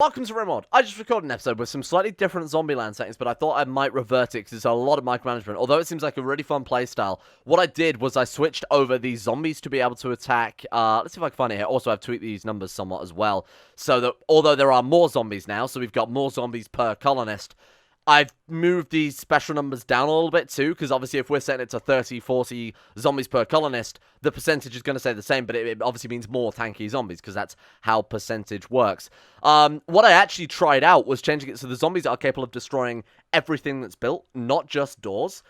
Welcome to Rimworld. I just recorded an episode with some slightly different Zombieland settings, but I thought I might revert it because it's a lot of micromanagement. Although it seems like a really fun playstyle, what I did was I switched over the zombies to be able to attack. Let's see if I can find it here. Also, I've tweaked these numbers somewhat as well, so that although there are more zombies now, so we've got more zombies per colonist, I've moved these special numbers down a little bit too, because obviously if we're setting it to 30, 40 zombies per colonist, the percentage is going to stay the same, but it obviously means more tanky zombies, because that's how percentage works. What I actually tried out was changing it so the zombies are capable of destroying everything that's built, not just doors.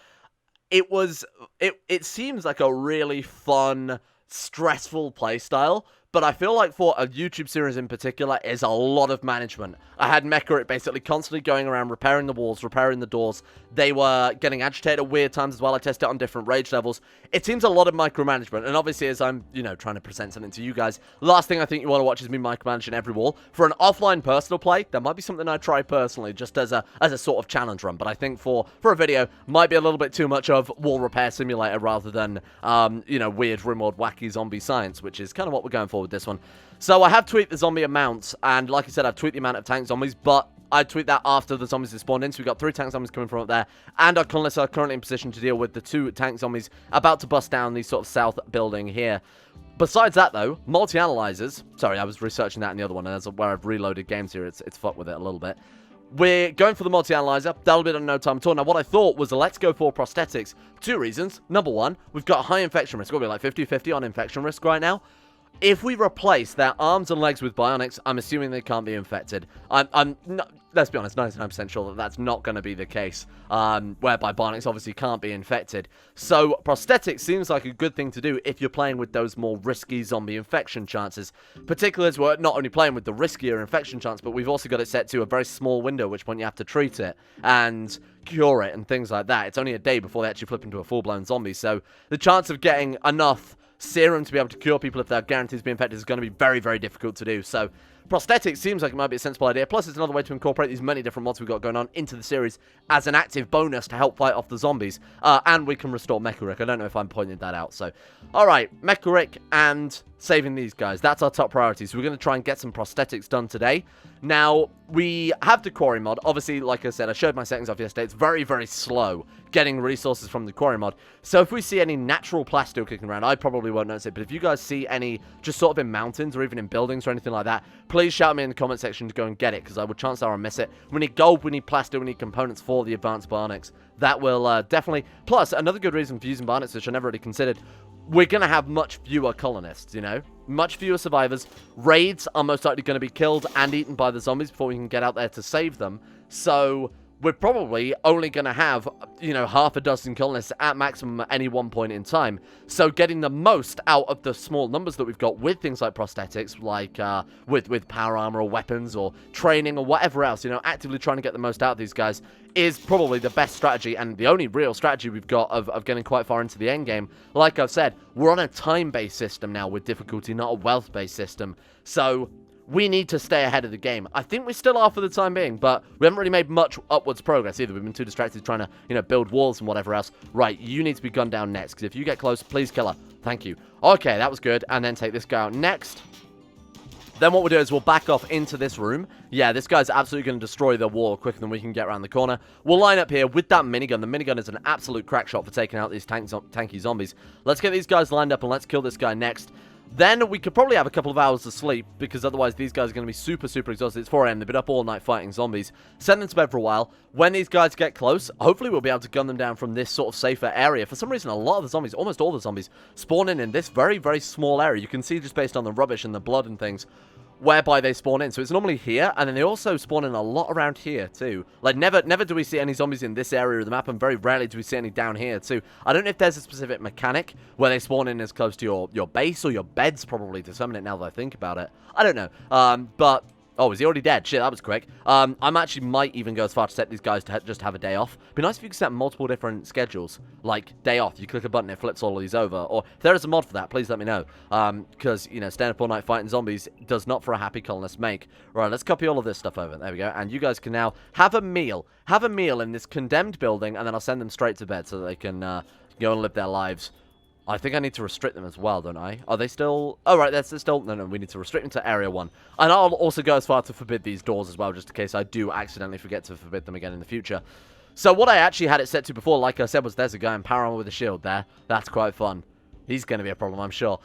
It seems like a really fun, stressful playstyle, but I feel like for a YouTube series in particular, is a lot of management. I had Mecha basically constantly going around repairing the walls, repairing the doors. They were getting agitated at weird times as well. I tested it on different rage levels. It seems a lot of micromanagement, and obviously as I'm, trying to present something to you guys, last thing I think you want to watch is me micromanaging every wall. For an offline personal play, that might be something I try personally, just as a sort of challenge run, but I think for a video, might be a little bit too much of wall repair simulator rather than, weird Rimworld wacky zombie science, which is kind of what we're going for with this one. So I have tweaked the zombie amount, and like I said, I've tweaked the amount of tank zombies, but I tweaked that after the zombies have spawned in, so we've got 3 tank zombies coming from up there, and our colonists are currently in position to deal with the 2 tank zombies about to bust down the sort of south building here. Besides that, though, multi-analyzers, sorry, I was researching that in the other one, and that's where I've reloaded games here, it's fucked with it a little bit. We're going for the multi-analyzer. That'll be done in no time at all. Now, what I thought was, let's go for prosthetics. 2 reasons. Number 1, we've got high infection risk. We'll be like 50-50 on infection risk right now. If we replace their arms and legs with bionics, I'm assuming they can't be infected. I'm not, let's be honest, 99% sure that that's not going to be the case, whereby bionics obviously can't be infected. So, prosthetics seems like a good thing to do if you're playing with those more risky zombie infection chances. Particularly as we're not only playing with the riskier infection chance, but we've also got it set to a very small window, at which point you have to treat it and cure it and things like that. It's only a day before they actually flip into a full-blown zombie, so the chance of getting enough serum to be able to cure people if they're guaranteed to be infected is going to be very, very difficult to do. So, prosthetics seems like it might be a sensible idea. Plus, it's another way to incorporate these many different mods we've got going on into the series as an active bonus to help fight off the zombies. And we can restore Mecha. I don't know if I'm pointing that out. So, alright, Mecha and saving these guys. That's our top priority. So, we're going to try and get some prosthetics done today. Now, we have the quarry mod. Obviously, like I said, I showed my settings off yesterday. It's very, very slow getting resources from the quarry mod. So if we see any natural plasteel kicking around, I probably won't notice it. But if you guys see any just sort of in mountains or even in buildings or anything like that, please shout me in the comment section to go and get it, because I would chance I'll miss it. We need gold, we need plasteel, we need components for the advanced bionics. That will definitely... Plus, another good reason for using bionics, which I never really considered, we're going to have much fewer colonists, Much fewer survivors. Raids are most likely going to be killed and eaten by the zombies before we can get out there to save them. So we're probably only going to have, half a dozen colonists at maximum at any one point in time. So getting the most out of the small numbers that we've got with things like prosthetics, like with power armor or weapons or training or whatever else, actively trying to get the most out of these guys is probably the best strategy and the only real strategy we've got of getting quite far into the end game. Like I've said, we're on a time-based system now with difficulty, not a wealth-based system. So we need to stay ahead of the game. I think we still are for the time being, but we haven't really made much upwards progress either. We've been too distracted trying to, build walls and whatever else. Right, you need to be gunned down next, because if you get close, please kill her. Thank you. Okay, that was good. And then take this guy out next. Then what we'll do is we'll back off into this room. Yeah, this guy's absolutely going to destroy the wall quicker than we can get around the corner. We'll line up here with that minigun. The minigun is an absolute crack shot for taking out these tanky zombies. Let's get these guys lined up and let's kill this guy next. Then we could probably have a couple of hours of sleep, because otherwise these guys are going to be super, super exhausted. It's 4 AM. They've been up all night fighting zombies. Send them to bed for a while. When these guys get close, hopefully we'll be able to gun them down from this sort of safer area. For some reason, a lot of the zombies, almost all the zombies, spawn in this very, very small area. You can see just based on the rubbish and the blood and things whereby they spawn in. So it's normally here, and then they also spawn in a lot around here too. Like, never do we see any zombies in this area of the map, and very rarely do we see any down here too. I don't know if there's a specific mechanic where they spawn in as close to your base or your beds, probably, to summon it now that I think about it. I don't know. But... Oh, is he already dead? Shit, that was quick. I actually might even go as far to set these guys to just have a day off. Be nice if you could set multiple different schedules. Like, day off. You click a button, it flips all of these over. Or, if there is a mod for that, please let me know. Because, staying up all night fighting zombies does not for a happy colonist make. Right, let's copy all of this stuff over. There we go. And you guys can now have a meal. Have a meal in this condemned building, and then I'll send them straight to bed so that they can go and live their lives I think I need to restrict them as well, don't I? Are they still... Oh, right, that's still... No, we need to restrict them to Area 1. And I'll also go as far to forbid these doors as well, just in case I do accidentally forget to forbid them again in the future. So what I actually had it set to before, like I said, was there's a guy in power armor with a shield there. That's quite fun. He's going to be a problem, I'm sure.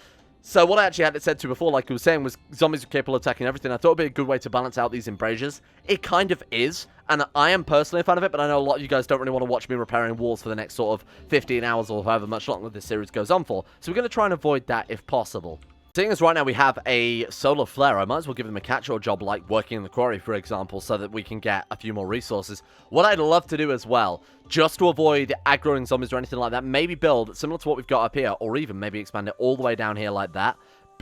So what I actually had it set to before, like I was saying, was zombies are capable of attacking everything. I thought it would be a good way to balance out these embrasures. It kind of is, and I am personally a fan of it, but I know a lot of you guys don't really want to watch me repairing walls for the next sort of 15 hours or however much longer this series goes on for. So we're going to try and avoid that if possible. Seeing as right now we have a solar flare, I might as well give them a catch-all job like working in the quarry, for example, so that we can get a few more resources. What I'd love to do as well, just to avoid aggroing zombies or anything like that, maybe build, similar to what we've got up here, or even maybe expand it all the way down here like that,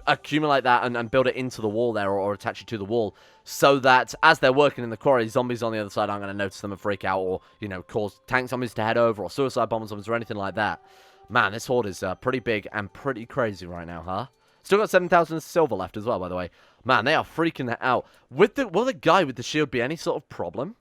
accumulate that and build it into the wall there, or attach it to the wall, so that as they're working in the quarry, zombies on the other side aren't going to notice them and freak out, or, you know, cause tank zombies to head over, or suicide bomber zombies, or anything like that. Man, this horde is pretty big and pretty crazy right now, huh? Still got 7,000 silver left as well, by the way. Man, they are freaking that out. Will the guy with the shield be any sort of problem?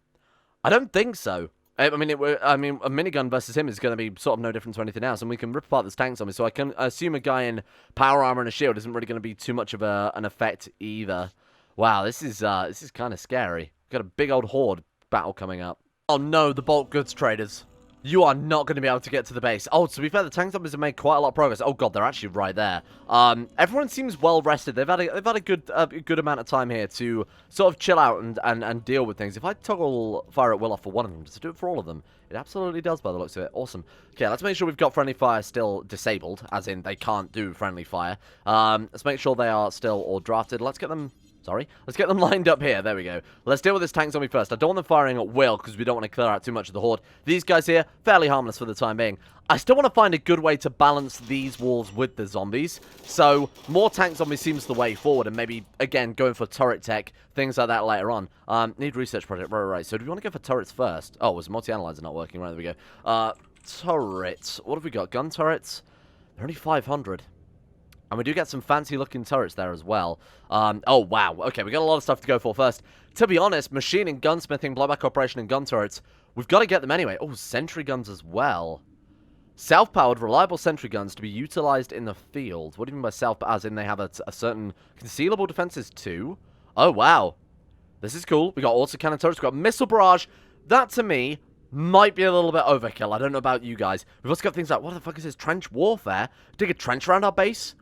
I don't think so. I mean, a minigun versus him is going to be sort of no different to anything else, and we can rip apart this tank zombie, so I can assume a guy in power armor and a shield isn't really going to be too much of an effect either. Wow, this is kind of scary. Got a big old horde battle coming up. Oh no, the bulk goods traders. You are not going to be able to get to the base. Oh, to be fair, the tank zombies have made quite a lot of progress. Oh god, they're actually right there. Everyone seems well rested. They've had a good amount of time here to sort of chill out and deal with things. If I toggle fire at will off for one of them, does it do it for all of them? It absolutely does by the looks of it. Awesome. Okay, let's make sure we've got friendly fire still disabled, as in they can't do friendly fire. Let's make sure they are still all drafted. Let's get them... Sorry. Let's get them lined up here. There we go. Let's deal with this tank zombie first. I don't want them firing at will because we don't want to clear out too much of the horde. These guys here, fairly harmless for the time being. I still want to find a good way to balance these walls with the zombies. So, more tank zombies seems the way forward. And maybe, again, going for turret tech, things like that later on. Need research project. Right. So, do we want to go for turrets first? Oh, was multi-analyzer not working? Right, there we go. Turrets. What have we got? Gun turrets? They're only 500. And we do get some fancy-looking turrets there as well. Oh, wow. Okay, we got a lot of stuff to go for first. To be honest, machining, gunsmithing, blowback operation, and gun turrets, we've got to get them anyway. Oh, sentry guns as well. Self-powered, reliable sentry guns to be utilized in the field. What do you mean by self-powered? As in they have a certain concealable defenses too? Oh, wow. This is cool. We got autocannon turrets. We got missile barrage. That, to me, might be a little bit overkill. I don't know about you guys. We've also got things like, what the fuck is this? Trench warfare? Dig a trench around our base?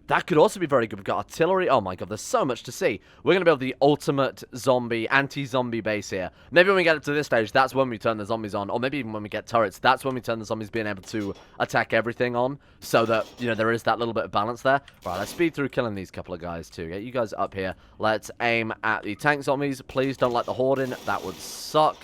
That could also be very good. We've got artillery. Oh my god, there's so much to see. We're going to build the ultimate zombie, anti-zombie base here. Maybe when we get up to this stage, that's when we turn the zombies on. Or maybe even when we get turrets, that's when we turn the zombies being able to attack everything on. So that, you know, there is that little bit of balance there. Right, let's speed through killing these couple of guys too. Get you guys up here. Let's aim at the tank zombies. Please don't let the horde in. That would suck.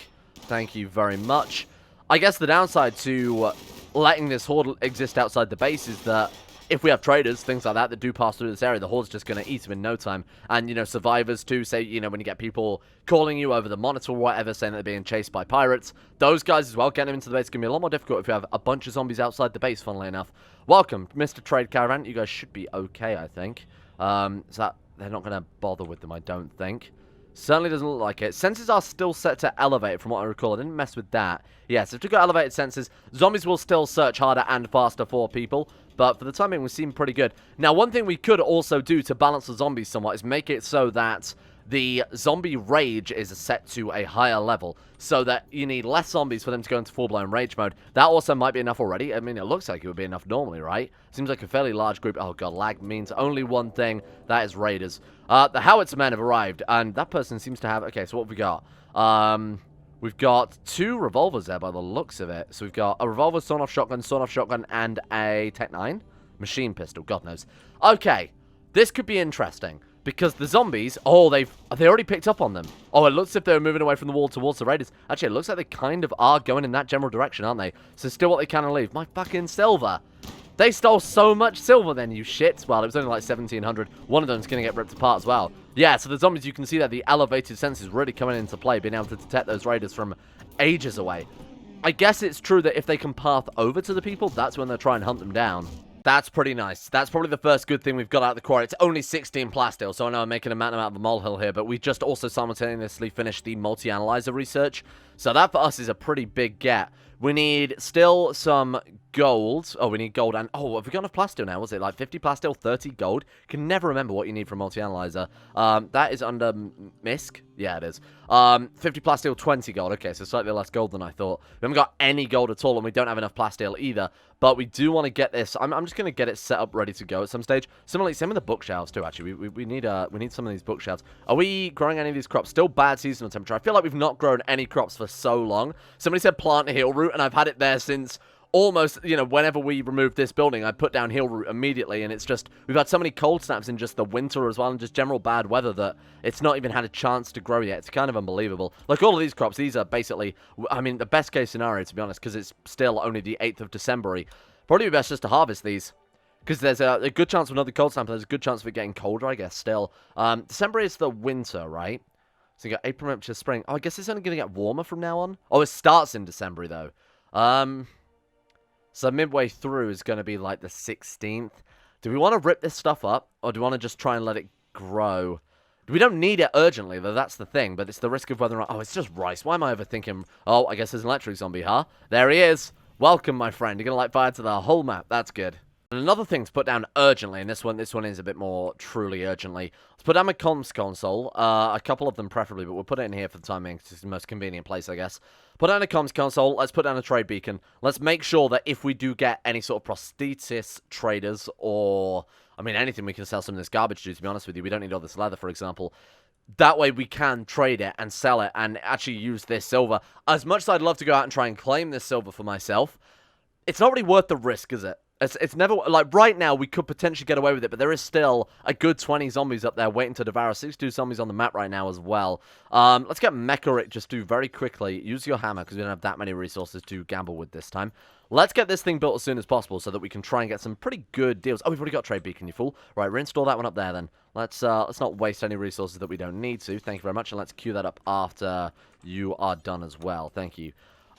Thank you very much. I guess the downside to letting this horde exist outside the base is that if we have traders, things like that do pass through this area, the horde's just going to eat them in no time. And, you know, survivors too, say, you know, when you get people calling you over the monitor or whatever, saying that they're being chased by pirates, those guys as well, getting them into the base is going to be a lot more difficult if you have a bunch of zombies outside the base, funnily enough. Welcome, Mr. Trade Caravan. You guys should be okay, I think. So that, they're not going to bother with them, I don't think. Certainly doesn't look like it. Sensors are still set to elevate, from what I recall. I didn't mess with that. Yes, if we've got elevated sensors, zombies will still search harder and faster for people. But for the time being, we seem pretty good. Now, one thing we could also do to balance the zombies somewhat is make it so that the zombie rage is set to a higher level. So that you need less zombies for them to go into full-blown rage mode. That also might be enough already. I mean, it looks like it would be enough normally, right? Seems like a fairly large group. Oh, god, lag means only one thing. That is raiders. The howitzer men have arrived. And that person seems to have... Okay, so what have we got? We've got 2 revolvers there by the looks of it. So we've got a revolver, sawn-off shotgun, and a Tech 9 machine pistol. God knows. Okay, this could be interesting. Because the zombies, oh, they already picked up on them. Oh, it looks as if they were moving away from the wall towards the raiders. Actually, it looks like they kind of are going in that general direction, aren't they? So still what they can leave. My fucking silver. They stole so much silver then, you shits. Well, it was only like 1,700. One of them's going to get ripped apart as well. Yeah, so the zombies, you can see that the elevated sensors really coming into play, being able to detect those raiders from ages away. I guess it's true that if they can path over to the people, that's when they'll try and hunt them down. That's pretty nice. That's probably the first good thing we've got out of the quarry. It's only 16 plasteel, so I know I'm making a mountain out of a molehill here, but we just also simultaneously finished the multi-analyzer research. So that for us is a pretty big get. We need still some gold. Oh, we need gold and... Oh, have we got enough plasteel now? Was it like 50 plasteel, 30 gold? Can never remember what you need from multi-analyzer. That is under MISC. Yeah, it is. 50 plasteel, 20 gold. Okay, so slightly less gold than I thought. We haven't got any gold at all, and we don't have enough plasteel either. But we do want to get this... I'm just going to get it set up ready to go at some stage. Similarly, same with the bookshelves too, actually. We need some of these bookshelves. Are we growing any of these crops? Still bad seasonal temperature. I feel like we've not grown any crops for so long. Somebody said plant a heal root, and I've had it there since... almost, you know, whenever we removed this building, I put down heal root immediately, and it's just, we've had so many cold snaps in just the winter as well, and just general bad weather that it's not even had a chance to grow yet. It's kind of unbelievable. Like, all of these crops, these are basically, I mean, the best case scenario, to be honest, because it's still only the 8th of December. Probably best just to harvest these, because there's a good chance of another cold snap, and there's a good chance of it getting colder, I guess, still. December is the winter, right? So you got April, May, spring. Oh, I guess it's only going to get warmer from now on. Oh, it starts in December, though. So midway through is going to be like the 16th. Do we want to rip this stuff up, or do we want to just try and let it grow? We don't need it urgently, though, that's the thing, but it's the risk of whether or not... Oh, it's just rice. Why am I overthinking... Oh, I guess there's an electric zombie, huh? There he is. Welcome, my friend. You're going to light fire to the whole map. That's good. And another thing to put down urgently, and this one is a bit more truly urgently. Let's put down my comms console. A couple of them preferably, but we'll put it in here for the time being, because it's the most convenient place, I guess. Put down a comms console. Let's put down a trade beacon. Let's make sure that if we do get any sort of prosthesis traders, or, I mean, anything, we can sell some of this garbage to be honest with you. We don't need all this leather, for example. That way we can trade it and sell it and actually use this silver. As much as I'd love to go out and try and claim this silver for myself, it's not really worth the risk, is it? It's never, like, right now, we could potentially get away with it, but there is still a good 20 zombies up there waiting to devour. 62 zombies on the map right now as well. Let's get Mecharic just do very quickly. Use your hammer, because we don't have that many resources to gamble with this time. Let's get this thing built as soon as possible so that we can try and get some pretty good deals. Oh, we've already got trade beacon, you fool. Right, reinstall that one up there, then. Let's not waste any resources that we don't need to. Thank you very much, and let's queue that up after you are done as well. Thank you.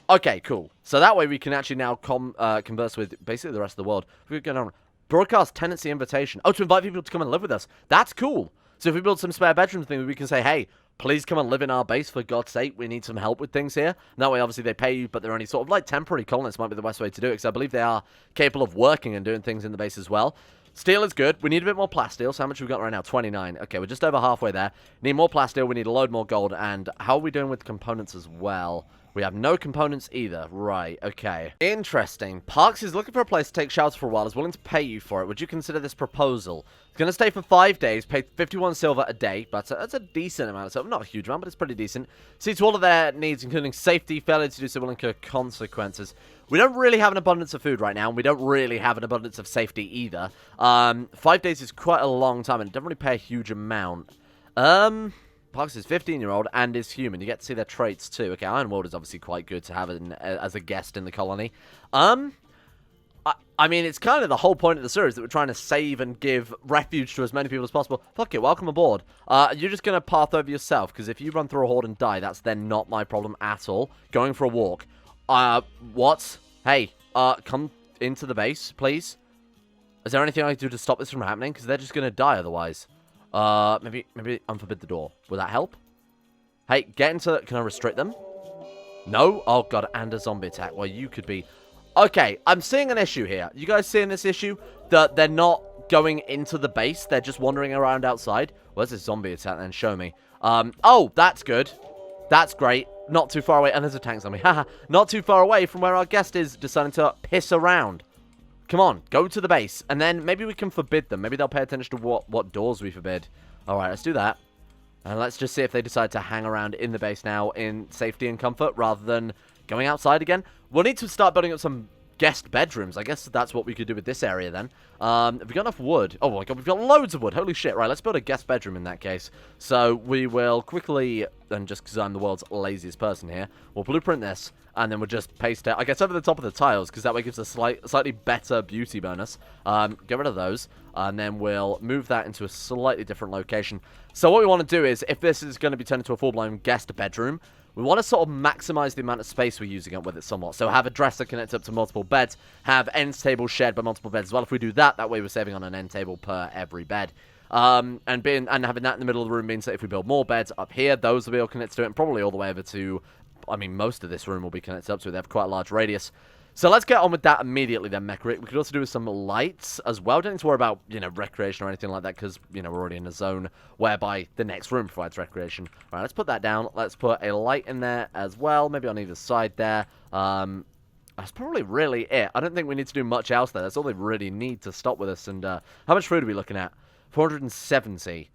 Okay, cool. So that way we can actually now converse with basically the rest of the world. We're going on broadcast tenancy invitation. Oh, to invite people to come and live with us. That's cool. So if we build some spare bedroom thing, we can say, hey, please come and live in our base for God's sake. We need some help with things here. And that way, obviously, they pay you, but they're only sort of like temporary colonists might be the best way to do it, because I believe they are capable of working and doing things in the base as well. Steel is good. We need a bit more plasteel. So how much have we got right now? 29. Okay, we're just over halfway there. Need more plasteel. We need a load more gold. And how are we doing with components as well? We have no components either. Right, okay. Interesting. Parks is looking for a place to take shelter for a while. Is willing to pay you for it. Would you consider this proposal? It's going to stay for 5 days. Pay 51 silver a day. But that's a decent amount of silver. Not a huge amount, but it's pretty decent. See to all of their needs, including safety. Failure to do so will incur consequences. We don't really have an abundance of food right now, and we don't really have an abundance of safety either. 5 days is quite a long time, and it doesn't really pay a huge amount. Parks is 15-year-old and is human. You get to see their traits too. Okay, Ironworld is obviously quite good to have as a guest in the colony. I mean, it's kind of the whole point of the series that we're trying to save and give refuge to as many people as possible. Fuck it, welcome aboard. You're just going to path over yourself, because if you run through a horde and die, that's then not my problem at all. Going for a walk. What? Hey, come into the base, please. Is there anything I can do to stop this from happening? Because they're just going to die otherwise. Maybe unforbid the door. Would that help? Hey, get into... Can I restrict them? No? Oh, God, and a zombie attack. Well, you could be... Okay, I'm seeing an issue here. You guys seeing this issue? That they're not going into the base. They're just wandering around outside. Where's this zombie attack then? Show me. Oh, that's good. That's great. Not too far away. And there's a tank zombie. Haha. Not too far away from where our guest is deciding to piss around. Come on, go to the base, and then maybe we can forbid them. Maybe they'll pay attention to what doors we forbid. Alright, let's do that. And let's just see if they decide to hang around in the base now in safety and comfort, rather than going outside again. We'll need to start building up some guest bedrooms. I guess that's what we could do with this area then. Have we got enough wood? Oh my God, we've got loads of wood. Holy shit. Right, let's build a guest bedroom in that case. So we will quickly, and just because I'm the world's laziest person here, we'll blueprint this, and then we'll just paste it, I guess, over the top of the tiles, because that way gives a slightly better beauty bonus. Get rid of those, and then we'll move that into a slightly different location. So what we want to do is, if this is going to be turned into a full-blown guest bedroom, we want to sort of maximize the amount of space we're using up with it somewhat. So have a dresser connect up to multiple beds, have end tables shared by multiple beds as well. If we do that, that way we're saving on an end table per every bed. And having that in the middle of the room means that if we build more beds up here, those will be all connected to it, and probably all the way over to I mean, most of this room will be connected up to it. They have quite a large radius. So let's get on with that immediately then, Mecharic. We could also do with some lights as well. Don't need to worry about, you know, recreation or anything like that because, you know, we're already in a zone whereby the next room provides recreation. All right, let's put that down. Let's put a light in there as well, maybe on either side there. That's probably really it. I don't think we need to do much else there. That's all they really need to stop with us. And how much food are we looking at? 470.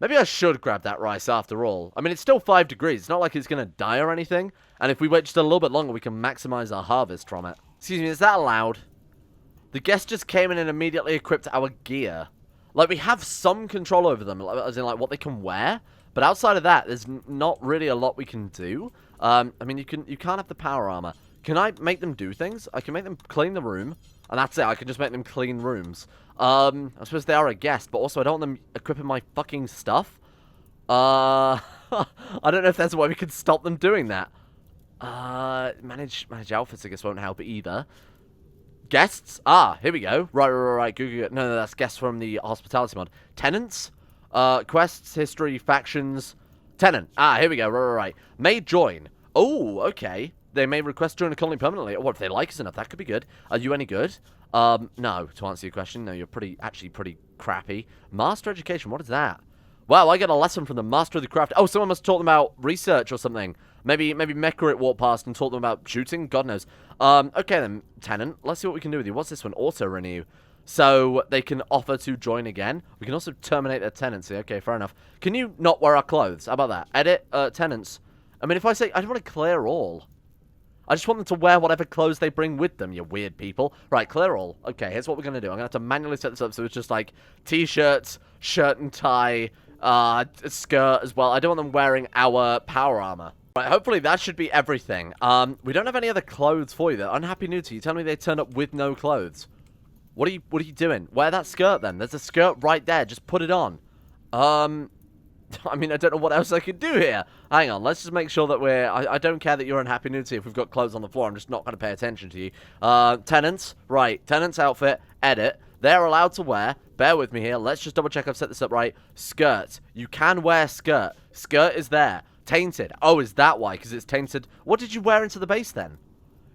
Maybe I should grab that rice after all. I mean, it's still 5 degrees. It's not like it's going to die or anything. And if we wait just a little bit longer, we can maximize our harvest from it. Excuse me, is that allowed? The guest just came in and immediately equipped our gear. Like, we have some control over them, as in, like, what they can wear. But outside of that, there's not really a lot we can do. I mean, you can't have the power armor. Can I make them do things? I can make them clean the room. And that's it. I can just make them clean rooms. I suppose they are a guest, but also I don't want them equipping my fucking stuff. I don't know if there's a way we could stop them doing that. Manage outfits, I guess, won't help either. Guests? Ah, here we go. Right. Good. No, that's guests from the hospitality mod. Tenants? Quests, history, factions. Tenant. Ah, here we go. Right. May join. Oh, okay. They may request to join a colony permanently. Or what if they like us enough? That could be good. Are you any good? No, to answer your question. No, you're actually pretty crappy. Master education, what is that? Wow, I get a lesson from the master of the craft. Oh, someone must have taught them about research or something. Maybe Mecharic walked past and taught them about shooting. God knows. Okay then, tenant. Let's see what we can do with you. What's this one? Auto renew. So they can offer to join again. We can also terminate their tenancy. Okay, fair enough. Can you not wear our clothes? How about that? Edit tenants. I mean, if I say I don't want to clear all. I just want them to wear whatever clothes they bring with them, you weird people. Right, clear all. Okay, here's what we're going to do. I'm going to have to manually set this up so it's just like t-shirts, shirt and tie, skirt as well. I don't want them wearing our power armor. Right, hopefully that should be everything. We don't have any other clothes for you. They're unhappy nudity. You tell me they turned up with no clothes. What are you doing? Wear that skirt then. There's a skirt right there. Just put it on. I mean, I don't know what else I could do here. Hang on, let's just make sure that we're... I don't care that you're unhappy nudity if we've got clothes on the floor. I'm just not going to pay attention to you. Tenants. Right, tenants outfit. Edit. They're allowed to wear. Bear with me here. Let's just double check I've set this up right. Skirt. You can wear skirt. Skirt is there. Tainted. Oh, is that why? Because it's tainted. What did you wear into the base then?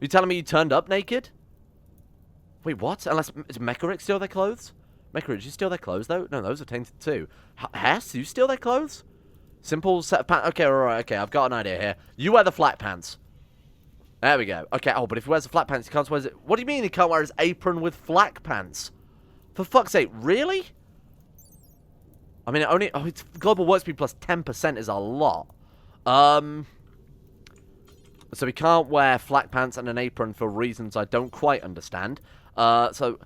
You telling me you turned up naked? Wait, what? Unless... Is Mecharic steal their clothes? Mecharic, did you steal their clothes, though? No, those are tainted, too. Hess, you steal their clothes? Simple set of pants. Okay, alright, okay, I've got an idea here. You wear the flat pants. There we go. Okay, oh, but if he wears the flat pants, he can't wear it. What do you mean he can't wear his apron with flak pants? For fuck's sake, really? I mean, only... Oh, it's global work speed plus 10% is a lot. So he can't wear flak pants and an apron for reasons I don't quite understand. So...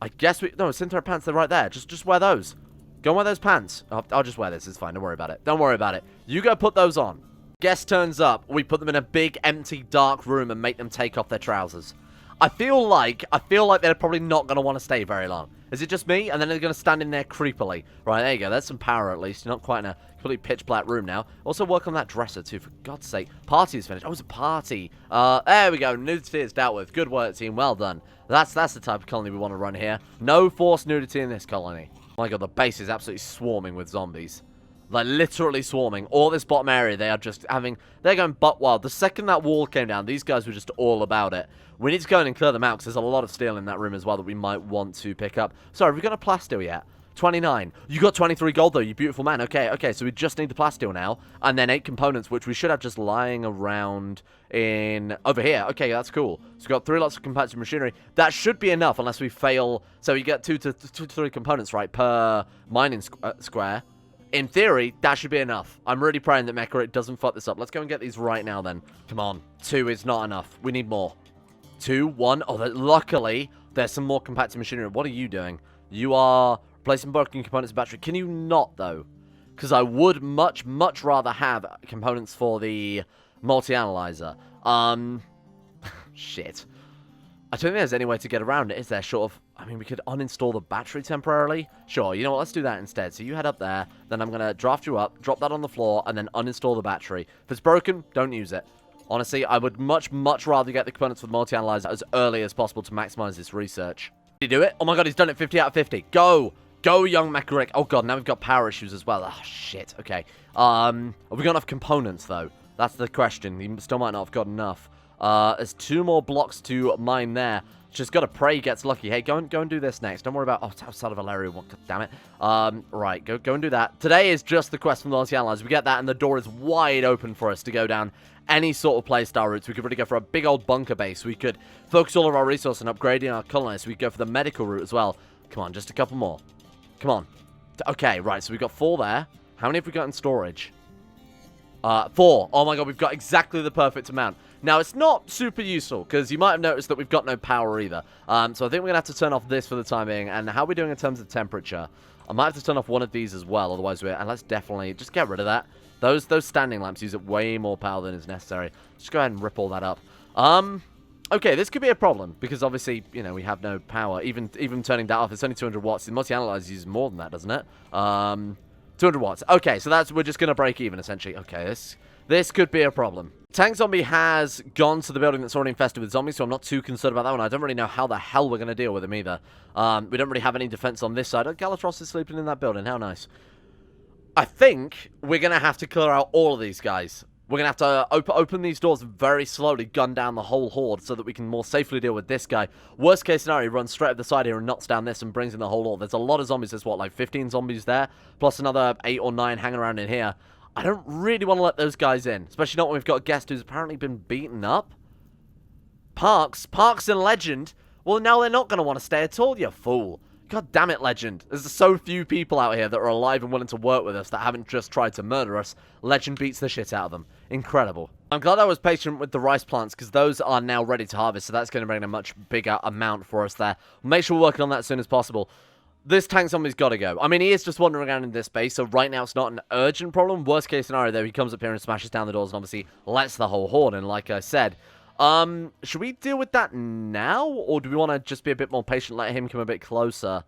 I guess we... No, Synthra pants, they're right there. Just wear those. Go and wear those pants. I'll just wear this. It's fine. Don't worry about it. Don't worry about it. You go put those on. Guest turns up. We put them in a big, empty, dark room and make them take off their trousers. I feel like they're probably not going to want to stay very long. Is it just me? And then they're going to stand in there creepily. Right, there you go. There's some power at least. You're not quite in a completely pitch black room now. Also work on that dresser too, for God's sake. Party is finished. Oh, it's a party. There we go. Nudity is dealt with. Good work, team. Well done. That's the type of colony we want to run here. No forced nudity in this colony. Oh my god, the base is absolutely swarming with zombies. Like, literally swarming. All this bottom area, they are just having... They're going butt wild. The second that wall came down, these guys were just all about it. We need to go in and clear them out, because there's a lot of steel in that room as well that we might want to pick up. Sorry, have we got a plasteel yet? 29. You got 23 gold, though, you beautiful man. Okay, so we just need the plasteel now. And then 8 components, which we should have just lying around in... Over here. Okay, that's cool. So we've got 3 lots of compatible machinery. That should be enough, unless we fail... So you get 2 to 3 components, right, per mining square. In theory, that should be enough. I'm really praying that Mecharic doesn't fuck this up. Let's go and get these right now, then. Come on. 2 is not enough. We need more. 2, 1. Oh, luckily, there's some more compacted machinery. What are you doing? You are replacing broken components of battery. Can you not, though? Because I would much, much rather have components for the multi-analyzer. Shit. I don't think there's any way to get around it, is there? Short of... I mean, we could uninstall the battery temporarily. Sure, you know what? Let's do that instead. So you head up there, then I'm going to draft you up, drop that on the floor, and then uninstall the battery. If it's broken, don't use it. Honestly, I would much, much rather get the components for the multi-analyzer as early as possible to maximize this research. Did he do it? Oh my god, he's done it 50 out of 50. Go! Go, young Mecharic. Oh god, now we've got power issues as well. Oh, shit. Okay. Have we got enough components, though? That's the question. He still might not have got enough. There's 2 more blocks to mine there. Just gotta pray he gets lucky. Hey, go and do this next. Don't worry about... Oh, it's outside of Valeria. God damn it. Right, go and do that. Today is just the quest from the Loyalty Allies. We get that, and the door is wide open for us to go down any sort of playstyle routes. We could really go for a big old bunker base. We could focus all of our resources on upgrading our colonists. We could go for the medical route as well. Come on, just a couple more. Come on. Okay, right, so we've got 4 there. How many have we got in storage? 4. Oh my god, we've got exactly the perfect amount. Now, it's not super useful, because you might have noticed that we've got no power either. So I think we're going to have to turn off this for the time being. And how are we doing in terms of temperature? I might have to turn off one of these as well, otherwise we're... And let's definitely just get rid of that. Those standing lamps use up way more power than is necessary. Just go ahead and rip all that up. Okay, this could be a problem, because obviously, you know, we have no power. Even turning that off, it's only 200 watts. The multi-analyzer uses more than that, doesn't it? 200 watts. Okay, so we're just going to break even, essentially. Okay, this could be a problem. Tank Zombie has gone to the building that's already infested with zombies, so I'm not too concerned about that one. I don't really know how the hell we're going to deal with him either. We don't really have any defense on this side. Oh, Galatros is sleeping in that building. How nice. I think we're going to have to clear out all of these guys. We're going to have to open these doors very slowly, gun down the whole horde so that we can more safely deal with this guy. Worst case scenario, he runs straight up the side here and knocks down this and brings in the whole horde. There's a lot of zombies. There's, what, like 15 zombies there, plus another 8 or 9 hanging around in here. I don't really want to let those guys in, especially not when we've got a guest who's apparently been beaten up. Parks and Legend? Well, now they're not going to want to stay at all, you fool. God damn it, Legend. There's so few people out here that are alive and willing to work with us that haven't just tried to murder us. Legend beats the shit out of them. Incredible. I'm glad I was patient with the rice plants, because those are now ready to harvest, so that's going to bring a much bigger amount for us there. Make sure we're working on that as soon as possible. This tank zombie's got to go. I mean, he is just wandering around in this base, so right now it's not an urgent problem. Worst case scenario, though, he comes up here and smashes down the doors and obviously lets the whole horde in, like I said. Should we deal with that now, or do we want to just be a bit more patient, let him come a bit closer?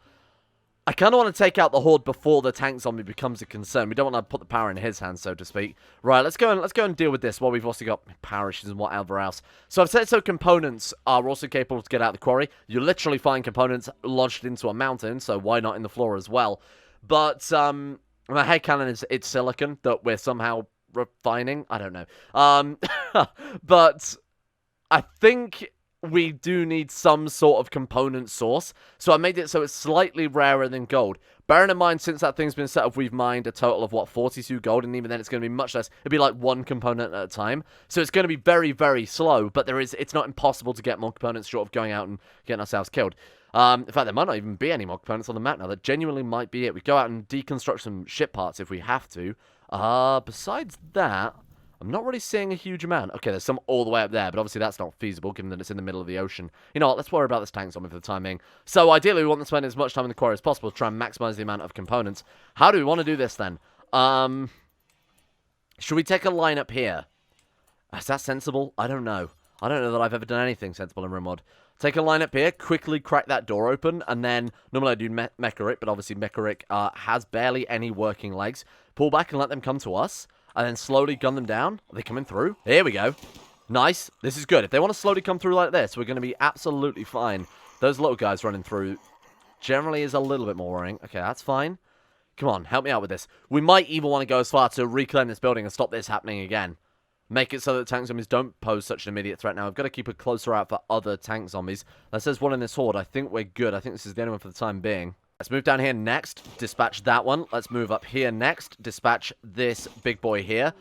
I kind of want to take out the horde before the tank zombie becomes a concern. We don't want to put the power in his hands, so to speak. Right, let's go and deal with this while we've also got power issues and whatever else. So I've said so components are also capable to get out of the quarry. You literally find components lodged into a mountain, so why not in the floor as well? But my headcanon is it's silicon that we're somehow refining. I don't know. But I think we do need some sort of component source. So I made it so it's slightly rarer than gold. Bearing in mind, since that thing's been set up, we've mined a total of, what, 42 gold, and even then it's going to be much less. It'd be like 1 component at a time. So it's going to be very, very slow, but it's not impossible to get more components short of going out and getting ourselves killed. In fact, there might not even be any more components on the map now. That genuinely might be it. We go out and deconstruct some ship parts if we have to. Besides that, I'm not really seeing a huge amount. Okay, there's some all the way up there, but obviously that's not feasible given that it's in the middle of the ocean. You know what, let's worry about this tank zombie for the time being. So ideally, we want to spend as much time in the quarry as possible to try and maximize the amount of components. How do we want to do this then? Should we take a line up here? Is that sensible? I don't know. I don't know that I've ever done anything sensible in Rimworld. Take a line up here, quickly crack that door open, and then, normally I do Mecharic, but obviously Mecharic has barely any working legs. Pull back and let them come to us. And then slowly gun them down. Are they coming through? Here we go. Nice. This is good. If they want to slowly come through like this, we're going to be absolutely fine. Those little guys running through generally is a little bit more worrying. Okay, that's fine. Come on, help me out with this. We might even want to go as far to reclaim this building and stop this happening again. Make it so that tank zombies don't pose such an immediate threat. Now, I've got to keep a closer eye for other tank zombies. That says one in this horde. I think we're good. I think this is the only one for the time being. Let's move down here next, dispatch that one. Let's move up here next, dispatch this big boy here.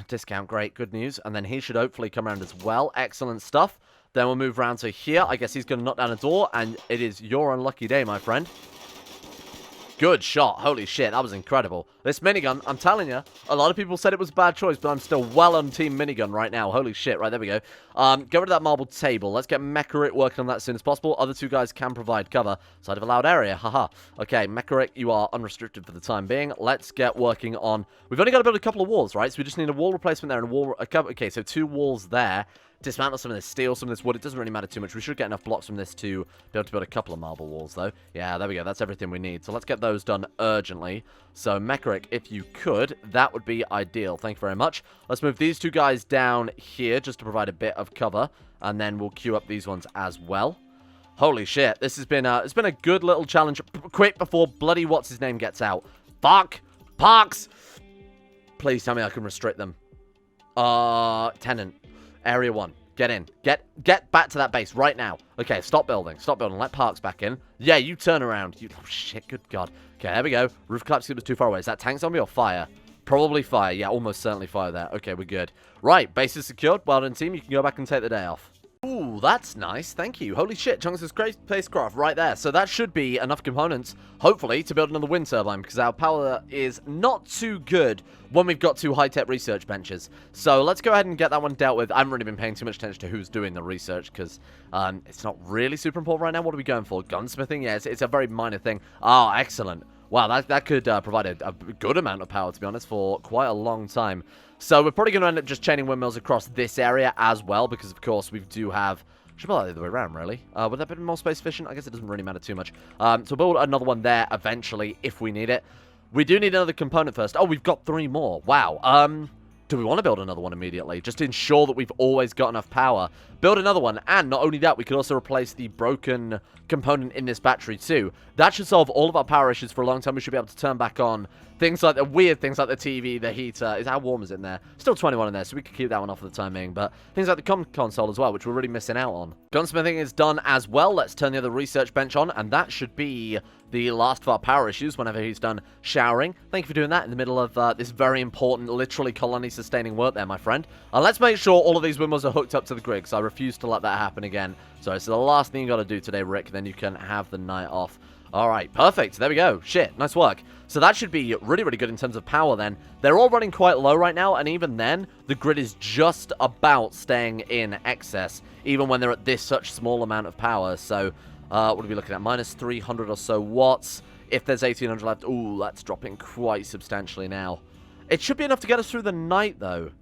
Discount, great, good news. And then he should hopefully come around as well. Excellent stuff. Then we'll move around to here. I guess he's going to knock down a door, and it is your unlucky day, my friend. Good shot. Holy shit, that was incredible. This minigun, I'm telling you, a lot of people said it was a bad choice, but I'm still well on team minigun right now. Holy shit, right, there we go. Get rid of that marble table. Let's get Mecharic working on that as soon as possible. Other 2 guys can provide cover. Side of allowed area, haha. Okay, Mecharic, you are unrestricted for the time being. Let's get working on... We've only got to build a couple of walls, right? So we just need a wall replacement there and a wall... Okay, so 2 walls there. Dismantle some of this steel, some of this wood. It doesn't really matter too much. We should get enough blocks from this to be able to build a couple of marble walls, though. Yeah, there we go. That's everything we need. So let's get those done urgently. So, Mecharic, if you could, that would be ideal. Thank you very much. Let's move these 2 guys down here just to provide a bit of cover. And then we'll queue up these ones as well. Holy shit. This has been it's been a good little challenge. Quick before bloody what's-his-name gets out. Fuck! Parks! Please tell me I can restrict them. Tenant. Area 1. Get in. Get back to that base right now. Okay, stop building. Stop building. Let Parks back in. Yeah, you turn around. Oh, shit. Good God. Okay, there we go. Roof collapse was too far away. Is that tank zombie or fire? Probably fire. Yeah, almost certainly fire there. Okay, we're good. Right, base is secured. Well done, team. You can go back and take the day off. Ooh, that's nice. Thank you. Holy shit, Chunks' spacecraft right there. So that should be enough components, hopefully, to build another wind turbine, because our power is not too good when we've got two high-tech research benches. So let's go ahead and get that one dealt with. I haven't really been paying too much attention to who's doing the research, because it's not really super important right now. What are we going for? Gunsmithing? Yeah, it's a very minor thing. Oh, excellent. Wow, that could provide a good amount of power, to be honest, for quite a long time. So we're probably going to end up just chaining windmills across this area as well, because, of course, we do have... Should be like the other way around, really. Would that be more space efficient? I guess it doesn't really matter too much. So we'll build another one there eventually, if we need it. We do need another component first. Oh, we've got 3 more. Wow. Do we want to build another one immediately? Just to ensure that we've always got enough power. Build another one, and not only that, we could also replace the broken component in this battery too. That should solve all of our power issues for a long time. We should be able to turn back on things like the weird things like the TV, the heater. How warm is it in there? Still 21 in there, so we could keep that one off for the time being. But things like the console as well, which we're really missing out on. Gunsmithing is done as well. Let's turn the other research bench on, and that should be the last of our power issues whenever he's done showering. Thank you for doing that in the middle of this very important, literally colony-sustaining work there, my friend. And let's make sure all of these windmills are hooked up to the grid, because I refuse to let that happen again. So the last thing you got to do today, Rick, then you can have the night off. Alright, perfect. There we go. Shit, nice work. So that should be really, really good in terms of power then. They're all running quite low right now, and even then, the grid is just about staying in excess, even when they're at this such small amount of power. So, what are we looking at? Minus 300 or so watts. If there's 1800 left, ooh, that's dropping quite substantially now. It should be enough to get us through the night, though.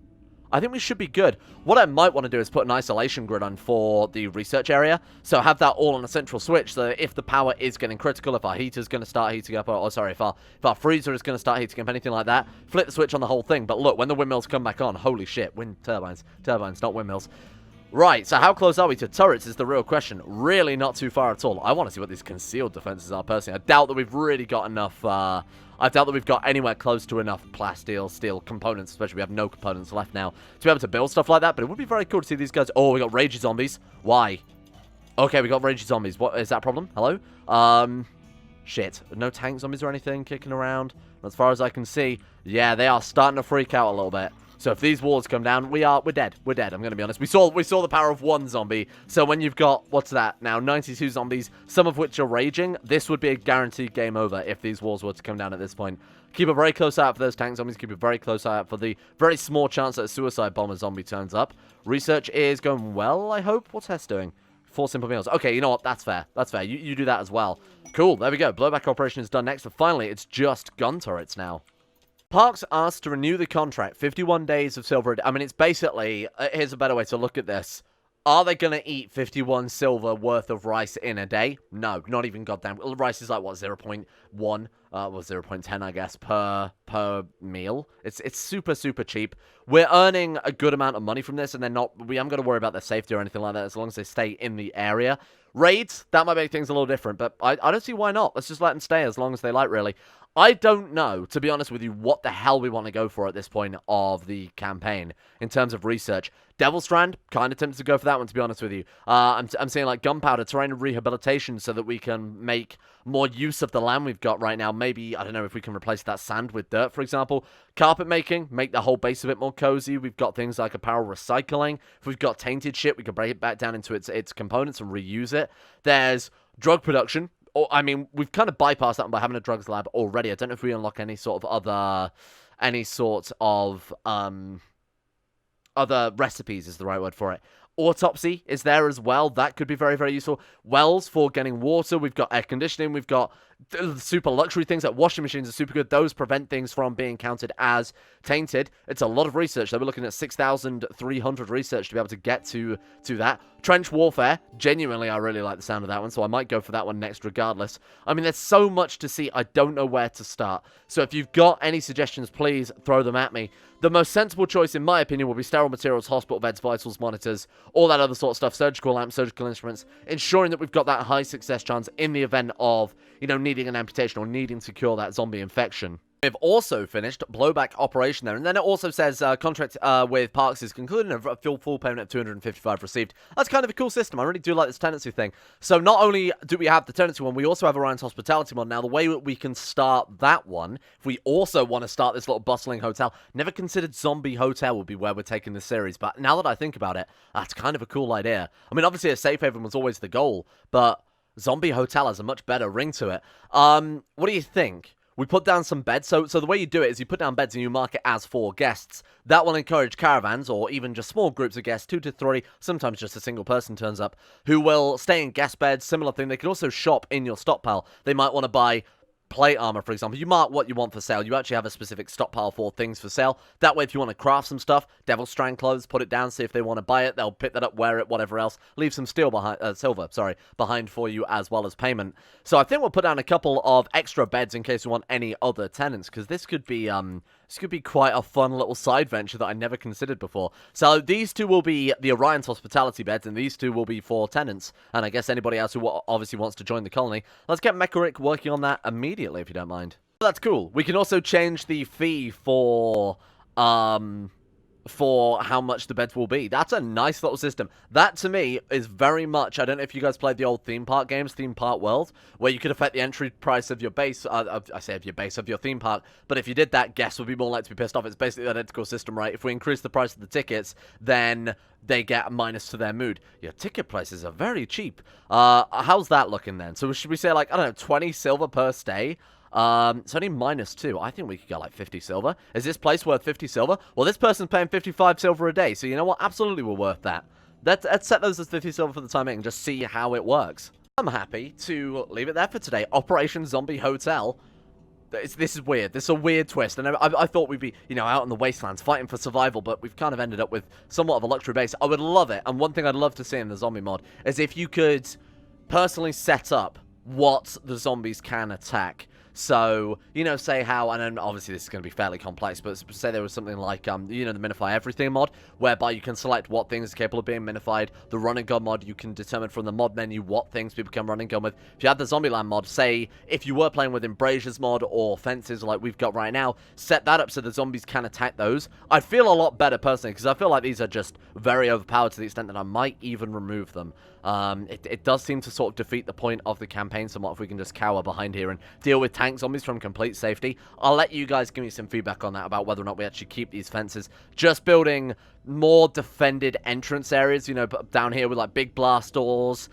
I think we should be good. What I might want to do is put an isolation grid on for the research area. So have that all on a central switch, so that if the power is getting critical, if our heater's going to start heating up, or sorry, if our freezer is going to start heating up, anything like that, flip the switch on the whole thing. But look, when the windmills come back on, holy shit, wind turbines. Turbines, not windmills. Right, so how close are we to turrets is the real question. Really not too far at all. I want to see what these concealed defenses are, personally. I doubt that we've really got enough, I doubt that we've got anywhere close to enough steel components, especially we have no components left now, to be able to build stuff like that. But it would be very cool to see these guys. Oh, we got ragey zombies. Why? Okay, we got ragey zombies. What is that a problem? Hello? Shit. No tank zombies or anything kicking around. As far as I can see, yeah, they are starting to freak out a little bit. So if these walls come down, we're dead. We're dead, I'm going to be honest. We saw the power of 1 zombie. So when you've got, what's that now, 92 zombies, some of which are raging, this would be a guaranteed game over if these walls were to come down at this point. Keep a very close eye out for those tank zombies. Keep a very close eye out for the very small chance that a suicide bomber zombie turns up. Research is going well, I hope. What's Hess doing? 4 simple meals. Okay, you know what? That's fair. That's fair. You do that as well. Cool, there we go. Blowback operation is done next. But finally, it's just gun turrets now. Parks asked to renew the contract, 51 days of silver. I mean, it's basically, here's a better way to look at this. Are they going to eat 51 silver worth of rice in a day? No, not even goddamn. Rice is like, what, 0.1? Well, 0.10, I guess, per meal. It's super, super cheap. We're earning a good amount of money from this, and we haven't got to worry about their safety or anything like that as long as they stay in the area. Raids, that might make things a little different, but I don't see why not. Let's just let them stay as long as they like, really. I don't know, to be honest with you, what the hell we want to go for at this point of the campaign in terms of research. Devil Strand, kind of tempted to go for that one, to be honest with you. I'm saying like gunpowder, terrain rehabilitation, so that we can make more use of the land we've got right now. Maybe, I don't know, if we can replace that sand with dirt, for example. Carpet making, make the whole base a bit more cozy. We've got things like apparel recycling. If we've got tainted shit, we can break it back down into its components and reuse it. There's drug production. I mean, we've kind of bypassed that one by having a drugs lab already. I don't know if we unlock any sort of other recipes is the right word for it. Autopsy is there as well. That could be very, very useful. Wells for getting water. We've got air conditioning. We've got super luxury things like washing machines are super good. Those prevent things from being counted as tainted. It's a lot of research. We're looking at 6,300 research to be able to get to that. Trench warfare. Genuinely, I really like the sound of that one, so I might go for that one next regardless. I mean, there's so much to see. I don't know where to start. So if you've got any suggestions, please throw them at me. The most sensible choice, in my opinion, will be sterile materials, hospital beds, vitals, monitors, all that other sort of stuff, surgical lamps, surgical instruments, ensuring that we've got that high success chance in the event of, you know, needing an amputation or needing to cure that zombie infection. We've also finished blowback operation there, and then it also says contract with Parks is concluded and a full payment of 255 received. That's kind of a cool system. I really do like this tenancy thing. So not only do we have the tenancy one, we also have Orion's hospitality mod. Now the way we can start that one, if we also want to start this little bustling hotel, never considered Zombie Hotel would be where we're taking this series, but now that I think about it, that's kind of a cool idea. I mean, obviously a safe haven was always the goal, but Zombie Hotel has a much better ring to it. What do you think? We put down some beds. So the way you do it is you put down beds and you mark it as for guests. That will encourage caravans or even just small groups of guests, 2 to 3, sometimes just a single person turns up, who will stay in guest beds. Similar thing, they can also shop in your stockpile. They might want to buy plate armor, for example. You mark what you want for sale. You actually have a specific stockpile for things for sale. That way, if you want to craft some stuff, Devil Strand clothes, put it down, see if they want to buy it. They'll pick that up, wear it, whatever else. Leave some silver behind for you as well as payment. So I think we'll put down a couple of extra beds in case we want any other tenants, because this could be quite a fun little side venture that I never considered before. So these two will be the Orion's hospitality beds, and these two will be for tenants. And I guess anybody else who obviously wants to join the colony. Let's get Mecharic working on that immediately, if you don't mind. That's cool. We can also change the fee for how much the beds will be. That's a nice little system. That, to me, is very much... I don't know if you guys played the old theme park games, Theme Park World, where you could affect the entry price of your base, of your theme park, but if you did that, guests would be more likely to be pissed off. It's basically the identical system, right? If we increase the price of the tickets, then they get a minus to their mood. Your ticket prices are very cheap. How's that looking, then? So should we say, like, I don't know, 20 silver per stay? It's only -2. I think we could go like 50 silver. Is this place worth 50 silver? Well, this person's paying 55 silver a day, so you know what? Absolutely we're worth that. Let's set those as 50 silver for the time being and just see how it works. I'm happy to leave it there for today. Operation Zombie Hotel. This is weird. This is a weird twist. And I thought we'd be, you know, out in the wastelands fighting for survival, but we've kind of ended up with somewhat of a luxury base. I would love it. And one thing I'd love to see in the zombie mod is if you could personally set up what the zombies can attack. So, you know, say how, and then obviously this is going to be fairly complex, but say there was something like, you know, the Minify Everything mod, whereby you can select what things are capable of being minified. The Run and Gun mod, you can determine from the mod menu what things people can run and gun with. If you had the Zombieland mod, say, if you were playing with Embrazure's mod or Fences like we've got right now, set that up so the zombies can attack those. I'd feel a lot better personally, because I feel like these are just very overpowered to the extent that I might even remove them. It does seem to sort of defeat the point of the campaign somewhat if we can just cower behind here and deal with tank zombies from complete safety. I'll let you guys give me some feedback on that about whether or not we actually keep these fences. Just building more defended entrance areas, you know, down here with like big blast doors,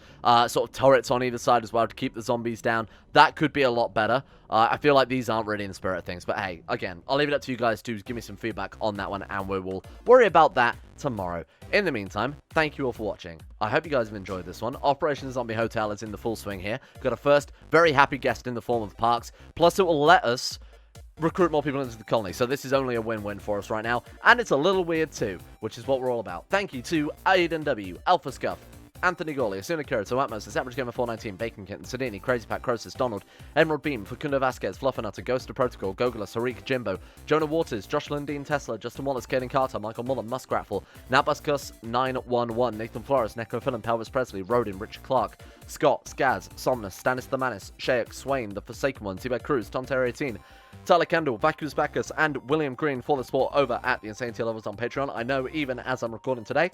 sort of turrets on either side as well to keep the zombies down. That could be a lot better. I feel like these aren't really in the spirit of things, but hey, again, I'll leave it up to you guys to give me some feedback on that one, and we will worry about that tomorrow. In the meantime, thank you all for watching. I hope you guys have enjoyed this one. Operation Zombie Hotel is in the full swing here. We've got a first very happy guest in the form of Parks, plus it will let us recruit more people into the colony. So this is only a win-win for us right now, and it's a little weird too, which is what we're all about. Thank you to Aiden W, Alpha Scuff, Anthony Gawley, Asuna Kurito, Atmos, The Average Gamer 419, Bacon Kitten, Sedini, Crazy Pat, Crosis, Donald, Emerald Beam, Facundo Vasquez, Fluffernutter, Ghost of Protocol, Gogula, Sarik, Jimbo, Jonah Waters, Josh Lundeen, Tesla, Justin Wallace, Kaden Carter, Michael Mullen, Muskratful, Nabuscus 911, Nathan Flores, Neko Philip, Pelvis Presley, Rodin, Richard Clark, Scott, Skaz, Somnus, Stannis the Manis, Shayak, Swain, The Forsaken One, T-Bag Cruz, Tom Terry 18, Tyler Kendall, Vacuous Bacchus, and William Green for the support over at the Insane Tier Levels on Patreon. I know even as I'm recording today,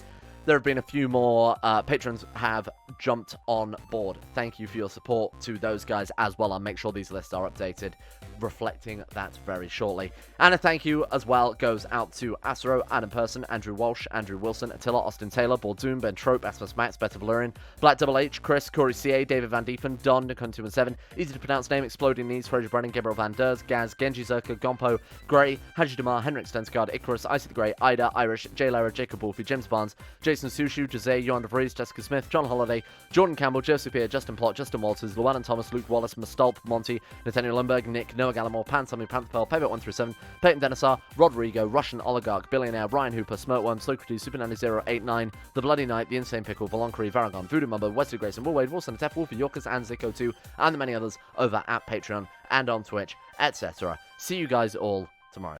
there have been a few more patrons have jumped on board. Thank you for your support to those guys as well. I'll make sure these lists are updated, reflecting that very shortly. And a thank you as well goes out to Asero, Adam Person, Andrew Walsh, Andrew Wilson, Attila, Austin Taylor, Bordoon, Ben Trope, Asmus Max, Better Valerian, Black Double H, Chris, Corey CA, David Van Diefen, Don, Nikon217, Easy to Pronounce Name, Exploding Knees, Fraser Brennan, Gabriel Van Ders, Gaz, Genji Zerka, Gompo, Gray, Haji Damar, Henrik Stensgaard, Icarus, Icy the Grey, Ida, Irish, J. Lara, Jacob Wolfie, James Barnes, Jason Sushu, Jose, Johan de Vries, Jessica Smith, John Holiday, Jordan Campbell, Joseph Pierre, Justin Plott, Justin Walters, Llewellyn Thomas, Luke Wallace, Mastolp, Monty, Nathaniel Lundberg, Nick, Noah Gallimore, Pan, Tommy Pantherfell, Payback 1-7, Peyton Denisar, Rodrigo, Russian Oligarch, Billionaire, Ryan Hooper, Smirkworm, Slowcrew, Super Nanny 089, The Bloody Knight, The Insane Pickle, Voloncry, Varagon, Voodoo Mumbo, Wesley Grayson, Will Wade, Wilson, Tef, Wolfie, Yorkers, and Zico 2, and the many others over at Patreon and on Twitch, etc. See you guys all